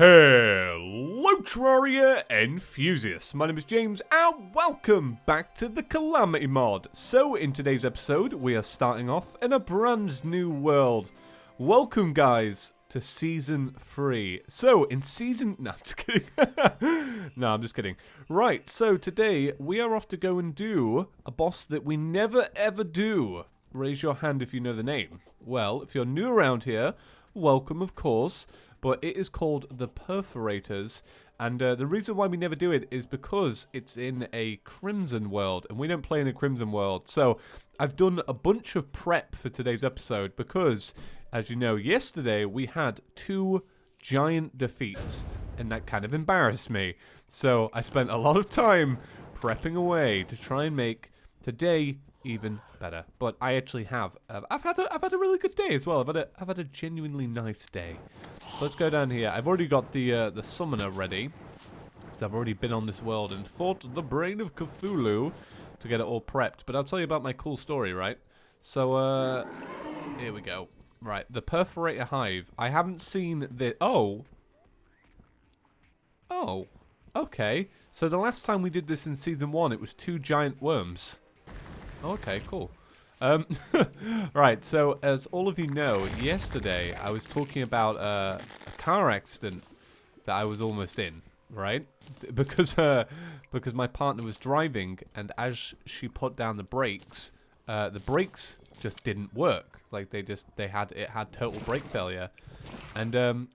Hello Terraria enthusiasts, my name is James and welcome back to the Calamity mod. So in today's episode we are starting off in a brand new world. Welcome guys to season 3. So in season... No, I'm just kidding. No, I'm just kidding. Right, so today we are off to go and do a boss that we never ever do. Raise your hand if you know the name. Well, if you're new around here, welcome of course. But it is called the Perforators, and the reason why we never do it is because it's in a Crimson world, and we don't play in a Crimson world. So I've done a bunch of prep for today's episode because, as you know, yesterday we had 2 giant defeats, and that kind of embarrassed me. So I spent a lot of time prepping away to try and make today even better. But I actually have. I've had a really good day as well. I've had a genuinely nice day. So let's go down here. I've already got the summoner ready. So I've already been on this world and fought the brain of Cthulhu to get it all prepped. But I'll tell you about my cool story, right? So here we go. Right, the Perforator Hive. I haven't seen the... Oh, okay. So the last time we did this in season 1, it was 2 giant worms. Okay, cool. Right, so as all of you know, yesterday I was talking about a car accident that I was almost in, right? Because my partner was driving, and as she put down the brakes just didn't work. Like it had total brake failure, and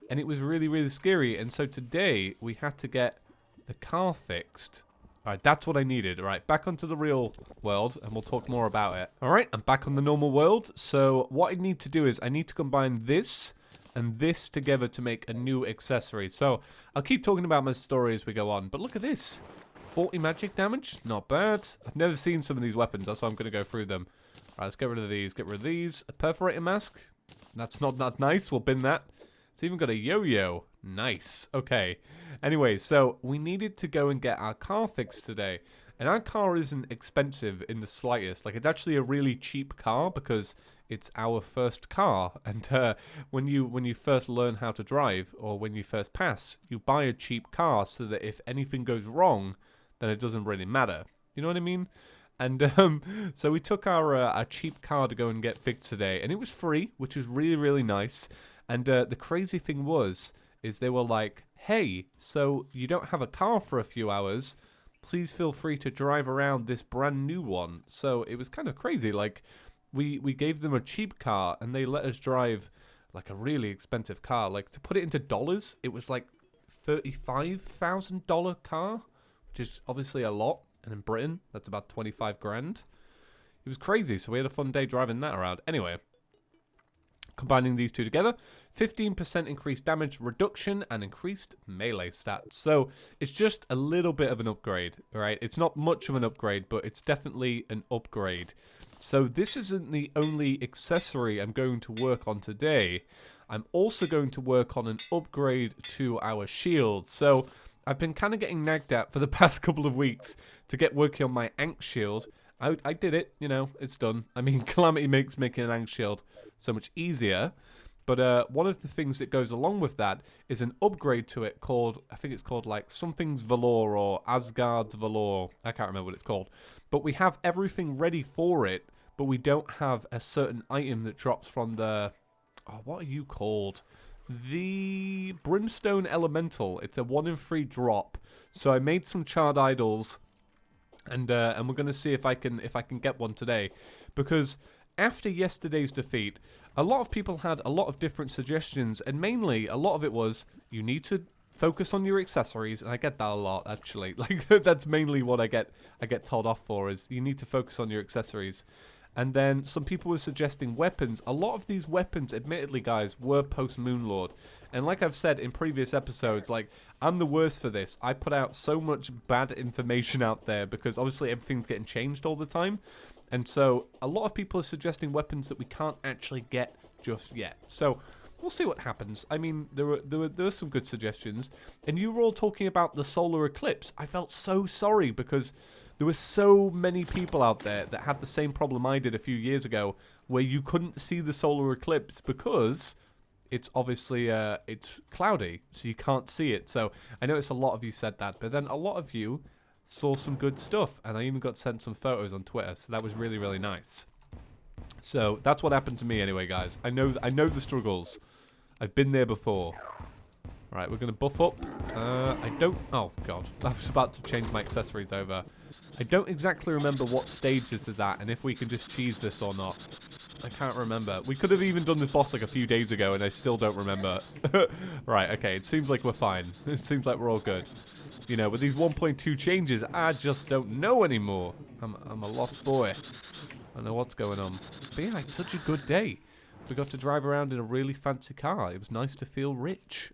it was really, really scary. And so today we had to get the car fixed. Alright, that's what I needed. Alright, back onto the real world, and we'll talk more about it. Alright, I'm back on the normal world. So what I need to do is I need to combine this and this together to make a new accessory. So I'll keep talking about my story as we go on. But look at this. 40 magic damage. Not bad. I've never seen some of these weapons. That's why I'm going to go through them. Alright, let's get rid of these. Get rid of these. A perforator mask. That's not that nice. We'll bin that. It's even got a yo-yo. Nice. Okay. Anyway, so we needed to go and get our car fixed today. And our car isn't expensive in the slightest. Like, it's actually a really cheap car because it's our first car. And when you first learn how to drive, or when you first pass, you buy a cheap car so that if anything goes wrong, then it doesn't really matter. You know what I mean? And so we took our cheap car to go and get fixed today. And it was free, which was really, really nice. And the crazy thing is they were like, hey, so you don't have a car for a few hours, please feel free to drive around this brand new one. So it was kind of crazy. Like, we gave them a cheap car and they let us drive like a really expensive car. Like, to put it into dollars, it was like $35,000 car, which is obviously a lot. And in Britain, that's about 25 grand. It was crazy. So we had a fun day driving that around. Anyway, combining these two together, 15% increased damage reduction and increased melee stats. So it's just a little bit of an upgrade, right? It's not much of an upgrade, but it's definitely an upgrade. So this isn't the only accessory I'm going to work on today. I'm also going to work on an upgrade to our shield. So I've been kind of getting nagged at for the past couple of weeks to get working on my Ankh shield. I did it, you know, it's done. I mean, Calamity makes making an Ankh shield so much easier. But one of the things that goes along with that is an upgrade to it called, I think it's called like something's Valor or Asgard's Valor. I can't remember what it's called. But we have everything ready for it, but we don't have a certain item that drops from the... Oh, what are you called? The Brimstone Elemental. It's a 1 in 3 drop. So I made some charred idols, and we're going to see if I can get one today. Because after yesterday's defeat, a lot of people had a lot of different suggestions, and mainly a lot of it was you need to focus on your accessories, and I get that a lot actually. Like, that's mainly what I get told off for, is you need to focus on your accessories. And then some people were suggesting weapons. A lot of these weapons, admittedly guys, were post Moonlord. And like I've said in previous episodes, like, I'm the worst for this. I put out so much bad information out there because obviously everything's getting changed all the time. And so a lot of people are suggesting weapons that we can't actually get just yet. So we'll see what happens. I mean, there were some good suggestions. And you were all talking about the solar eclipse. I felt so sorry because there were so many people out there that had the same problem I did a few years ago, where you couldn't see the solar eclipse because it's obviously it's cloudy, so you can't see it. So I noticed a lot of you said that, but then a lot of you saw some good stuff, and I even got sent some photos on Twitter, so that was really, really nice. So that's what happened to me anyway, guys. I know the struggles. I've been there before. Right, we're going to buff up. I don't... Oh, God. I was about to change my accessories over. I don't exactly remember what stage this is at, and if we can just cheese this or not. I can't remember. We could have even done this boss like a few days ago, and I still don't remember. Right, okay. It seems like we're fine. It seems like we're all good. You know, with these 1.2 changes, I just don't know anymore. I'm a lost boy. I don't know what's going on. But yeah, it's such a good day. We got to drive around in a really fancy car. It was nice to feel rich.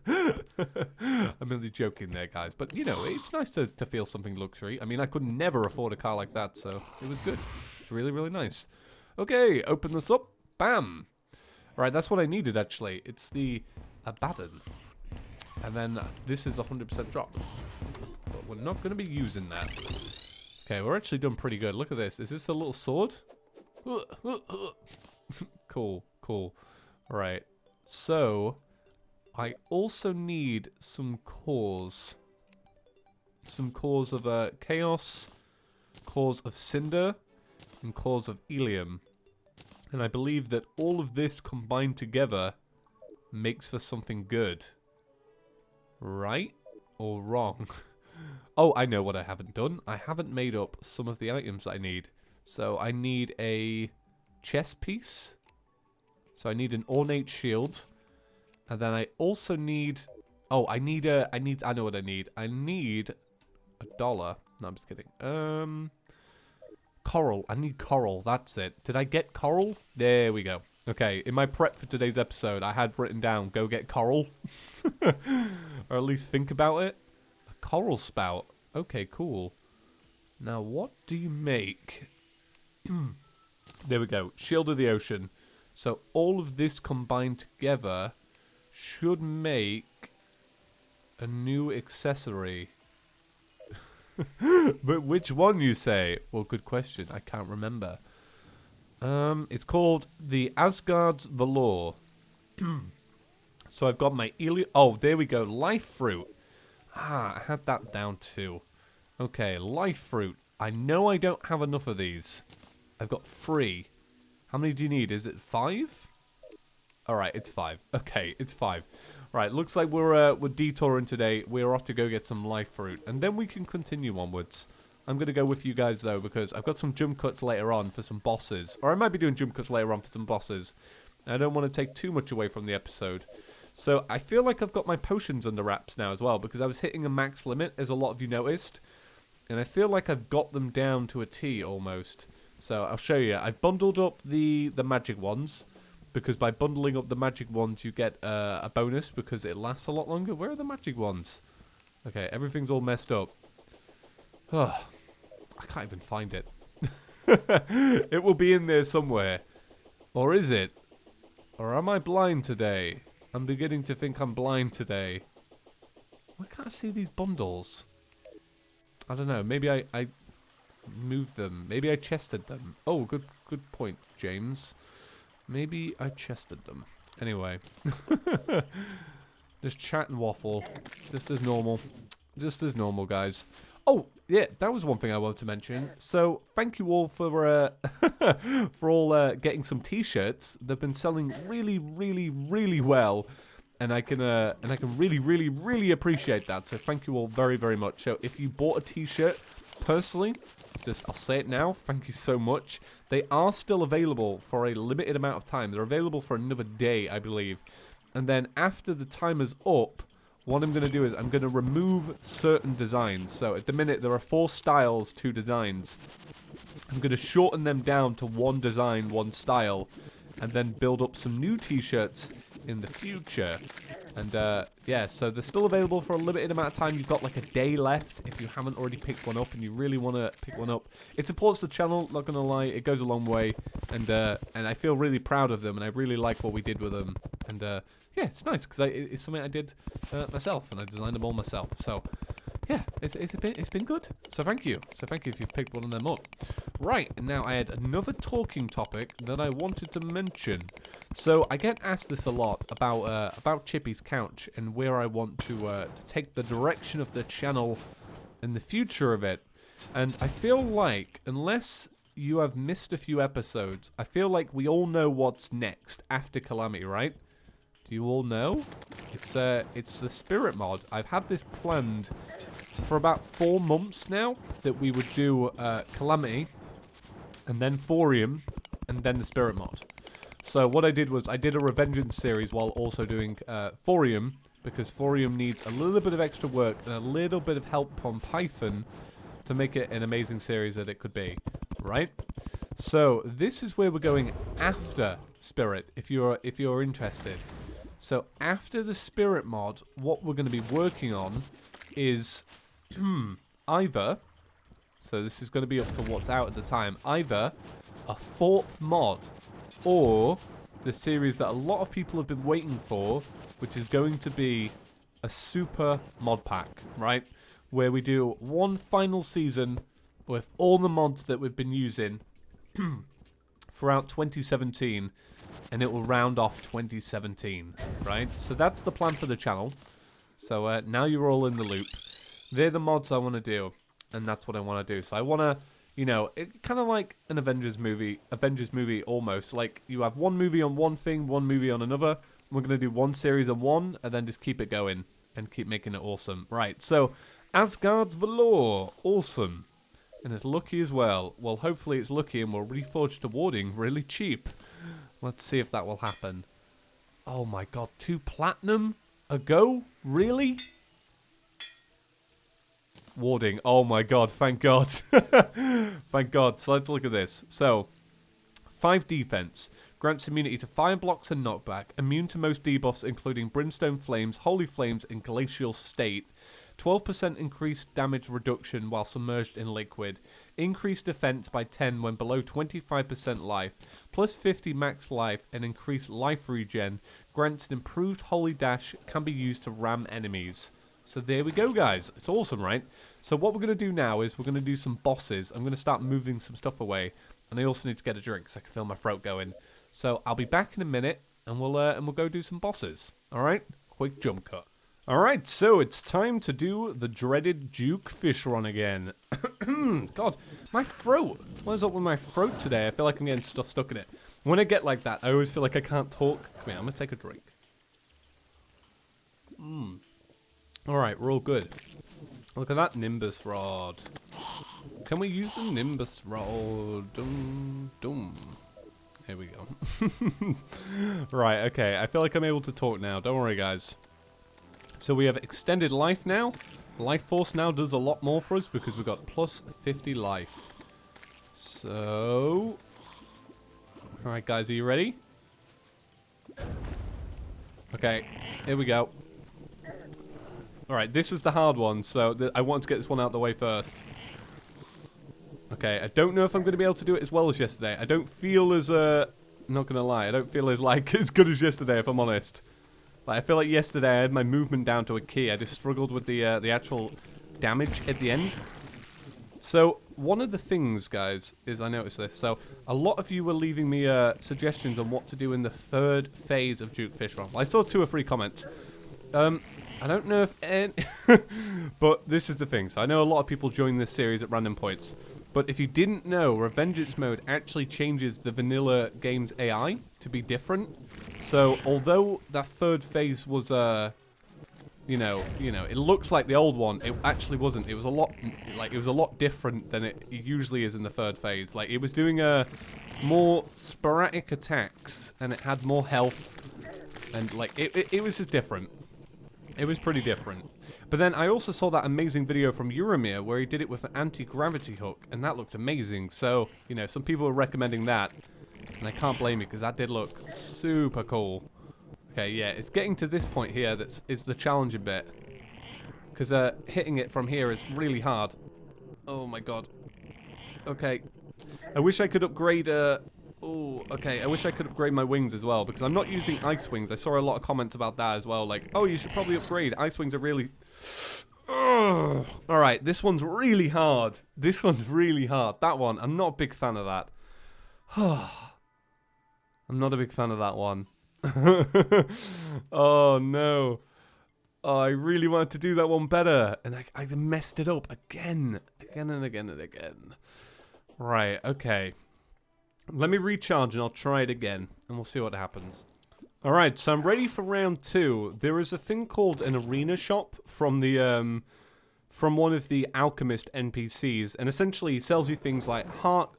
I'm only joking there, guys. But, you know, it's nice to feel something luxury. I mean, I could never afford a car like that, so it was good. It's really, really nice. Okay, open this up. Bam! Right, that's what I needed, actually. It's the Abaddon. And then this is 100% drop. But we're not going to be using that. Okay, we're actually doing pretty good. Look at this. Is this a little sword? Cool, cool. Right. So, I also need some cores. Some cores of chaos, cores of cinder, and cores of helium. And I believe that all of this combined together makes for something good. Right? Or wrong? Oh, I know what I haven't done. I haven't made up some of the items I need. So I need a chest piece. So I need an ornate shield. And then I also need... Oh, I know what I need. I need $1. No, I'm just kidding. Coral. I need coral. That's it. Did I get coral? There we go. Okay, in my prep for today's episode, I had written down, go get coral. Or at least think about it. A coral spout. Okay, cool. Now, what do you make? There we go. Shield of the Ocean. So, all of this combined together should make a new accessory. But which one, you say? Well, good question. I can't remember. It's called the Asgard's Valor. So I've got my Oh, there we go. Life fruit. Ah, I had that down too. Okay, life fruit. I know I don't have enough of these. I've got 3. How many do you need? Is it 5? Alright, it's 5. Okay, it's 5. Right, looks like we're detouring today. We're off to go get some life fruit. And then we can continue onwards. I'm going to go with you guys, though, because I've got some jump cuts later on for some bosses. Or I might be doing jump cuts later on for some bosses. I don't want to take too much away from the episode. So I feel like I've got my potions under wraps now as well, because I was hitting a max limit, as a lot of you noticed. And I feel like I've got them down to a T, almost. So I'll show you. I've bundled up the magic ones, because by bundling up the magic ones, you get a bonus, because it lasts a lot longer. Where are the magic ones? Okay, everything's all messed up. Oh, I can't even find it. It will be in there somewhere. Or is it? Or am I blind today? I'm beginning to think I'm blind today. Why can't I see these bundles? I don't know. Maybe I moved them. Maybe I chested them. Oh, good point, James. Maybe I chested them. Anyway. Just chat and waffle. Just as normal. Just as normal, guys. Oh, yeah, that was one thing I wanted to mention. So, thank you all for for all getting some t-shirts. They've been selling really, really, really well. And I can really, really, really appreciate that. So thank you all very, very much. So if you bought a t-shirt, personally, I'll say it now, thank you so much. They are still available for a limited amount of time. They're available for another day, I believe. And then after the time is up, what I'm going to do is I'm going to remove certain designs. So at the minute, there are 4 styles, 2 designs. I'm going to shorten them down to 1 design, 1 style, and then build up some new t-shirts in the future. And yeah, so they're still available for a limited amount of time. You've got like a day left if you haven't already picked one up and you really want to pick one up. It supports the channel, not gonna lie, it goes a long way. And I feel really proud of them, and I really like what we did with them. And yeah, it's nice because it's something I did myself, and I designed them all myself. So yeah, it's been good. So thank you. So thank you if you've picked one of them up. Right, and now I had another talking topic that I wanted to mention. So I get asked this a lot about Chippy's couch and where I want to take the direction of the channel and the future of it. And I feel like, unless you have missed a few episodes, I feel like we all know what's next after Calamity, right? Do you all know? It's the Spirit mod. I've had this planned for about 4 months now, that we would do Calamity, and then Thorium, and then the Spirit mod. So what I did was I did a revengence series while also doing Thorium, because Thorium needs a little bit of extra work and a little bit of help from Python to make it an amazing series that it could be, right? So this is where we're going after Spirit, if you're interested. So after the Spirit mod, what we're going to be working on is either, so this is going to be up to what's out at the time, either a 4th mod or the series that a lot of people have been waiting for, which is going to be a super mod pack, right? Where we do one final season with all the mods that we've been using throughout 2017, and it will round off 2017, right? So that's the plan for the channel. So now you're all in the loop. They're the mods I want to do, and that's what I want to do. So I want to, you know, it kind of like an Avengers movie almost. Like you have one movie on one thing, one movie on another. We're going to do one series on one, and then just keep it going and keep making it awesome. Right, so Asgard's Valor, awesome. And it's lucky as well. Well, hopefully it's lucky and we'll reforge to warding really cheap. Let's see if that will happen. Oh my god, 2 platinum a go? Really? Warding. Oh my god, thank god. Thank god. So let's look at this. So, 5 defense. Grants immunity to fire blocks and knockback. Immune to most debuffs including Brimstone Flames, Holy Flames, and Glacial State. 12% increased damage reduction while submerged in liquid. Increased defense by 10 when below 25% life. Plus 50 max life and increased life regen. Grants an improved Holy Dash, can be used to ram enemies. So there we go, guys. It's awesome, right? So what we're going to do now is we're going to do some bosses. I'm going to start moving some stuff away. And I also need to get a drink so I can feel my throat going. So I'll be back in a minute and we'll go do some bosses. All right? Quick jump cut. Alright, so it's time to do the dreaded Duke Fish Run again. God, my throat. What is up with my throat today? I feel like I'm getting stuff stuck in it. When I get like that, I always feel like I can't talk. Come here, I'm going to take a drink. Alright, we're all good. Look at that Nimbus Rod. Can we use the Nimbus Rod? Dum, dum. Here we go. Right, okay, I feel like I'm able to talk now. Don't worry, guys. So we have extended life now. Life Force now does a lot more for us because we've got plus 50 life. So... Alright guys, are you ready? Okay, here we go. Alright, this was the hard one, so I wanted to get this one out of the way first. Okay, I don't know if I'm going to be able to do it as well as yesterday. I don't feel as, not going to lie, I don't feel as, like, as good as yesterday, if I'm honest. Like, I feel like yesterday I had my movement down to a key. I just struggled with the actual damage at the end. So, one of the things, guys, is I noticed this. So, a lot of you were leaving me suggestions on what to do in the 3rd phase of Duke Fish Run. Well, I saw 2 or 3 comments. I don't know if any... but this is the thing. So, I know a lot of people join this series at random points. But if you didn't know, Revengeance mode actually changes the vanilla game's AI to be different. So, although that 3rd phase was, you know, it looks like the old one, it actually wasn't. It was a lot different than it usually is in the 3rd phase. Like, it was doing more sporadic attacks, and it had more health, and, like, it was just different. It was pretty different. But then I also saw that amazing video from Euromir where he did it with an anti-gravity hook, and that looked amazing. So, you know, some people were recommending that. And I can't blame you because that did look super cool. Okay, yeah, it's getting to this point here that is the challenging bit. Because hitting it from here is really hard. Oh my god. Okay. I wish I could upgrade... Oh, okay. I wish I could upgrade my wings as well because I'm not using ice wings. I saw a lot of comments about that as well. Like, oh, you should probably upgrade. Ice wings are really... Oh, Oh, all right. This one's really hard. This one's really hard. That one, I'm not a big fan of that. I'm not a big fan of that one. Oh, no. Oh, I really wanted to do that one better. And I messed it up again. Again and again and again. Right, okay. Let me recharge and I'll try it again. And we'll see what happens. Alright, so I'm ready for round 2. There is a thing called an arena shop from the from one of the alchemist NPCs, and essentially he sells you things like heart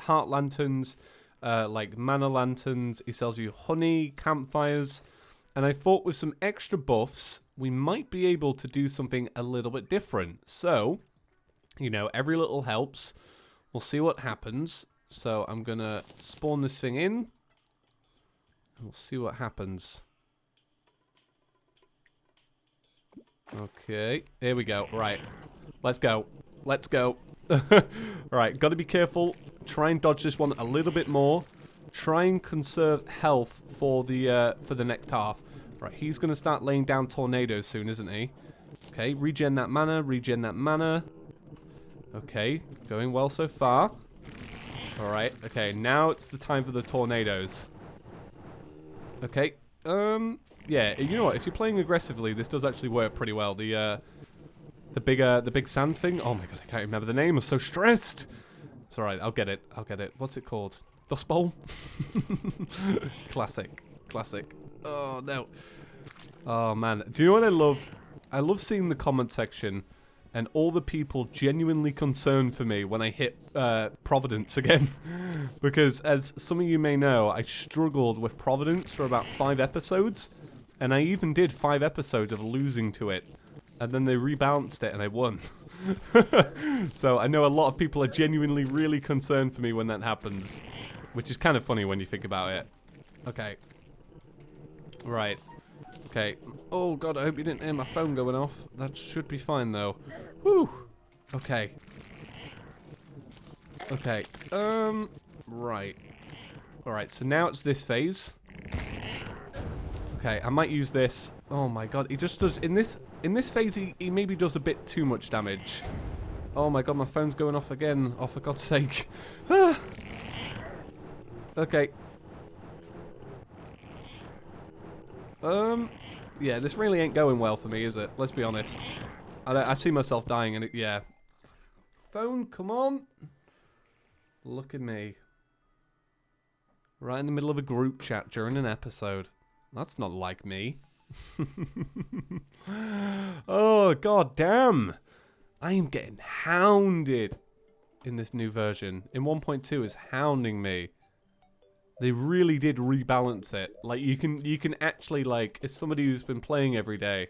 lanterns, like mana lanterns. He sells you honey, campfires, and I thought with some extra buffs we might be able to do something a little bit different. So, you know, every little helps. We'll see what happens. So I'm gonna spawn this thing in. We'll see what happens. Okay, here we go. Right, let's go. Let's go. Right, got to be careful. Try and dodge this one a little bit more. Try and conserve health for the next half. Right, he's gonna start laying down tornadoes soon, isn't he? Okay, regen that mana. Regen that mana. Okay, going well so far. All right. Okay, now it's the time for the tornadoes. Okay, yeah, you know what, if you're playing aggressively, this does actually work pretty well. The big sand thing, oh my god, I can't remember the name, I'm so stressed. It's alright, I'll get it. What's it called? Dust Bowl? Classic. Oh, no. Oh, man. Do you know what I love? I love seeing the comment section and all the people genuinely concerned for me when I hit Providence again. Because, as some of you may know, I struggled with Providence for about 5 episodes. And I even did 5 episodes of losing to it. And then they rebalanced it and I won. So I know a lot of people are genuinely really concerned for me when that happens. Which is kind of funny when you think about it. Okay. Right. Okay. Oh god, I hope you didn't hear my phone going off. That should be fine though. Whew. Okay. Okay. Right. Alright, so now it's this phase. Okay, I might use this. Oh my god, he just does in this phase he maybe does a bit too much damage. Oh my god, my phone's going off again. Oh, for God's sake. Okay. Yeah, this really ain't going well for me, is it? Let's be honest. I see myself dying and yeah. Phone, come on. Look at me. Right in the middle of a group chat during an episode. That's not like me. Oh, god damn. I am getting hounded in this new version. In 1.2 is hounding me. They really did rebalance it. Like you can actually, like, as somebody who's been playing every day,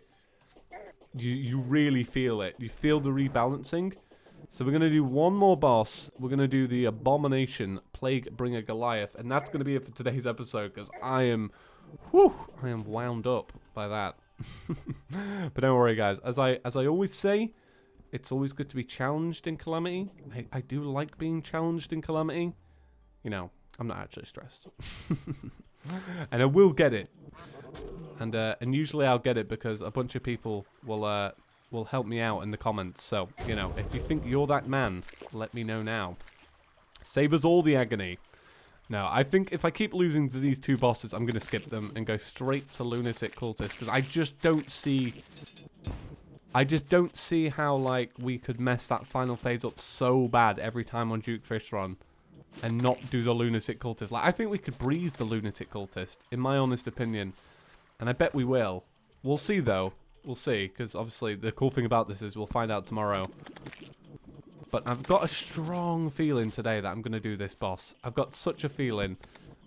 you really feel it. You feel the rebalancing. So we're gonna do one more boss. We're gonna do the Abomination Plague Bringer Goliath, and that's gonna be it for today's episode because I am wound up by that. But don't worry, guys. As I always say, it's always good to be challenged in Calamity. I do like being challenged in Calamity. You know, I'm not actually stressed. And I will get it. And usually I'll get it because a bunch of people will help me out in the comments. So, you know, if you think you're that man, let me know now. Save us all the agony. No, I think if I keep losing to these 2 bosses, I'm going to skip them and go straight to Lunatic Cultist. Because I just don't see how, like, we could mess that final phase up so bad every time on Duke Fish Run. And not do the Lunatic Cultist. Like, I think we could breeze the Lunatic Cultist, in my honest opinion. And I bet we will. We'll see, though. We'll see, because obviously the cool thing about this is we'll find out tomorrow. But I've got a strong feeling today that I'm going to do this boss. I've got such a feeling.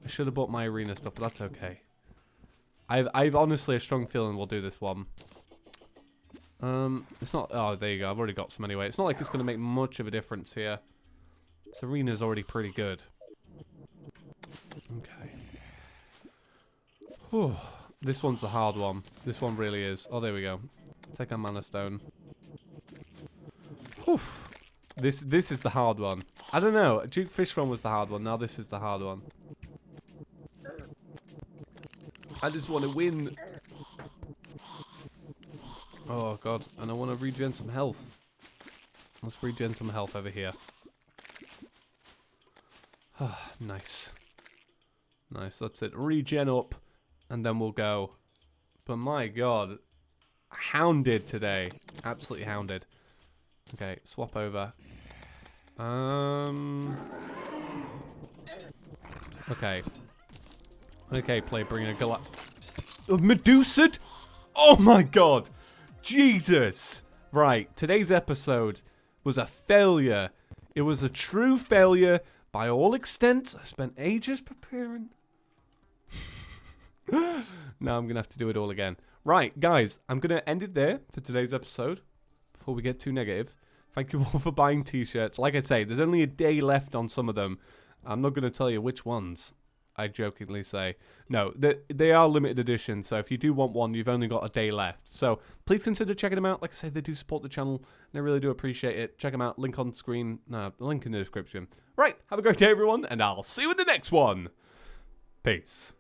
I should have bought my arena stuff, but that's okay. I've honestly a strong feeling we'll do this one. It's not... Oh, there you go. I've already got some anyway. It's not like it's going to make much of a difference here. This arena's already pretty good. Okay. Whew. This one's the hard one. This one really is. Oh, there we go. Take our mana stone. Whew. This is the hard one. I don't know. Duke Fish Run was the hard one. Now this is the hard one. I just want to win. Oh, God. And I want to regen some health. Let's regen some health over here. Nice. Nice. That's it. Regen up. And then we'll go. But my God. Hounded today. Absolutely hounded. Okay. Swap over. Okay. Okay, play. Bring a Medusa? Oh my God. Jesus. Right. Today's episode was a failure. It was a true failure by all extents. I spent ages preparing. Now I'm going to have to do it all again. Right, guys. I'm going to end it there for today's episode before we get too negative. Thank you all for buying t-shirts. Like I say, there's only a day left on some of them. I'm not going to tell you which ones, I jokingly say. No, they are limited edition, so if you do want one, you've only got a day left. So please consider checking them out. Like I say, they do support the channel, and I really do appreciate it. Check them out. Link on screen. No, link in the description. Right, have a great day, everyone, and I'll see you in the next one. Peace.